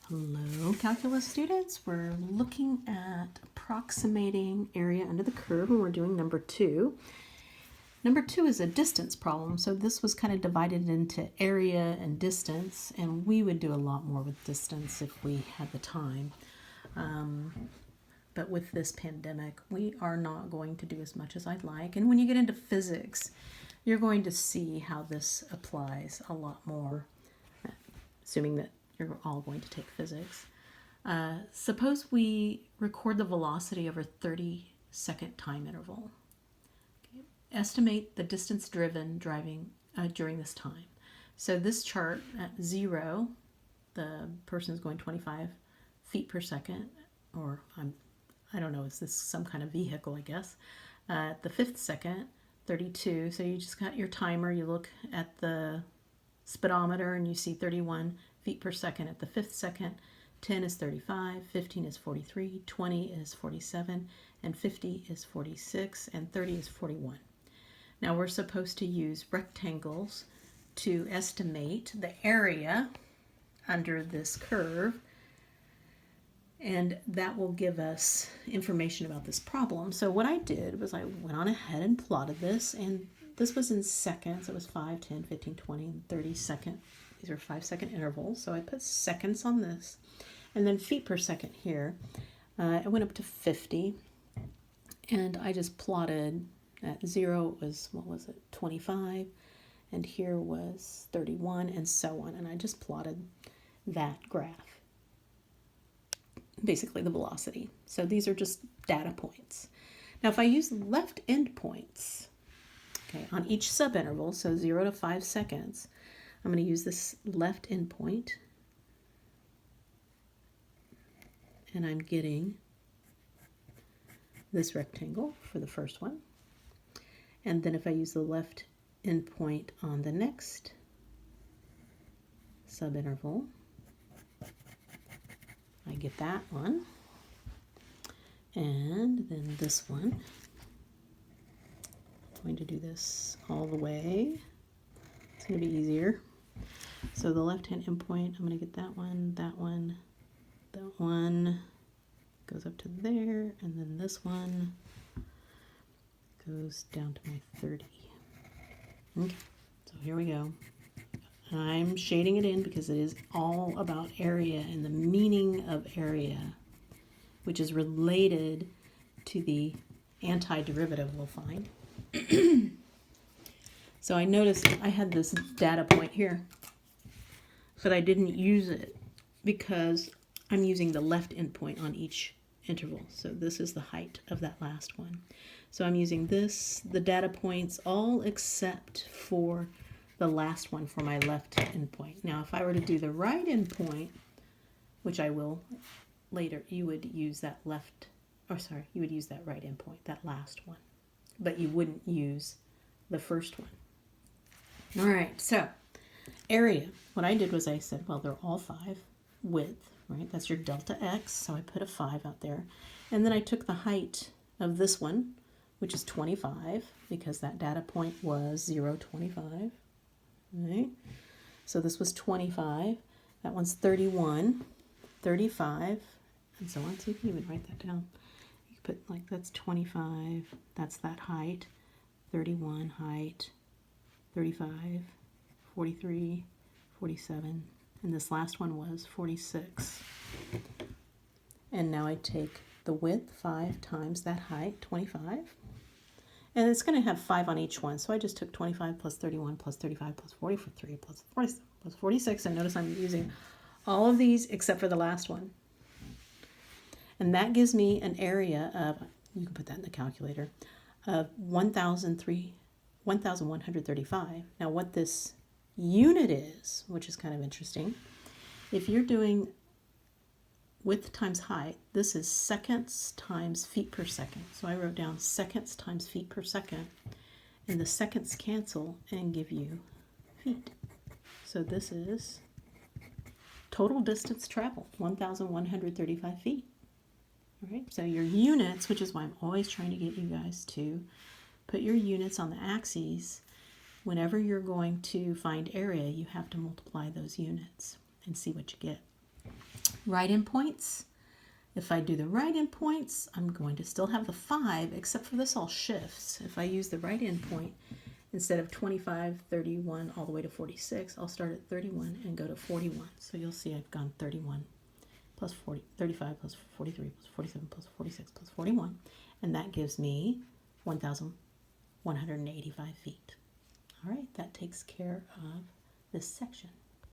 Hello, calculus students. We're looking at approximating area under the curve, and we're doing number 2. Number 2 is a distance problem, so this was kind of divided into area and distance, and we would do a lot more with distance if we had the time. But with this pandemic, we are not going to do as much as I'd like. And when you get into physics, you're going to see how this applies a lot more, assuming that you're all going to take physics. Suppose we record the velocity over a 30-second time interval. Okay. Estimate the distance driven during this time. So this chart at 0, the person is going 25 feet per second, or I don't know, is this some kind of vehicle, I guess. At the 5th second, 32. So you just got your timer, you look at the speedometer and you see 31 feet per second at the 5th second. 10 is 35, 15 is 43, 20 is 47, and 50 is 46, and 30 is 41. Now we're supposed to use rectangles to estimate the area under this curve, and that will give us information about this problem. So what I did was I went on ahead and plotted this, and this was in seconds. It was 5, 10, 15, 20, and 30 second. These are 5-second intervals. So I put seconds on this. And then feet per second here. I went up to 50. And I just plotted at 0 was, 25. And here was 31, and so on. And I just plotted that graph. Basically the velocity. So these are just data points. Now if I use left endpoints, okay, on each subinterval, so 0 to 5 seconds, I'm going to use this left endpoint, and I'm getting this rectangle for the first one. And then if I use the left endpoint on the next subinterval, I get that one. And then this one. I'm going to do this all the way. It's going to be easier. So the left-hand endpoint, I'm going to get that one, that one goes up to there, and then this one goes down to my 30. Okay, so here we go. I'm shading it in because it is all about area and the meaning of area, which is related to the antiderivative we'll find. So I noticed I had this data point here, but I didn't use it because I'm using the left endpoint on each interval. So this is the height of that last one. So I'm using the data points, all except for the last one for my left endpoint. Now, if I were to do the right endpoint, which I will later, you would use that right endpoint, that last one, but you wouldn't use the first one. All right, so area. What I did was I said, well, they're all 5. Width, right? That's your delta x, so I put a 5 out there. And then I took the height of this one, which is 25, because that data point was 0, 25. Right? So this was 25. That one's 31, 35, and so on. So you can even write that down. You can put that's 25. That's that height. 31 height. 35, 43, 47, and this last one was 46. And now I take the width, 5 times that height, 25. And it's going to have 5 on each one. So I just took 25 plus 31 plus 35 plus 43 plus 47 plus 46. And notice I'm using all of these except for the last one. And that gives me an area of, you can put that in the calculator, of 1,135. Now what this unit is, which is kind of interesting, if you're doing width times height, this is seconds times feet per second. So I wrote down seconds times feet per second, and the seconds cancel and give you feet. So this is total distance traveled, 1,135 feet. All right, so your units, which is why I'm always trying to get you guys to put your units on the axes. Whenever you're going to find area, you have to multiply those units and see what you get. right endpoints. If I do the right endpoints, I'm going to still have the 5, except for this all shifts. If I use the right endpoint, instead of 25, 31, all the way to 46, I'll start at 31 and go to 41. So you'll see I've gone 31 plus 40, 35 plus 43 plus 47 plus 46 plus 41. And that gives me 1,185 feet. All right, that takes care of this section.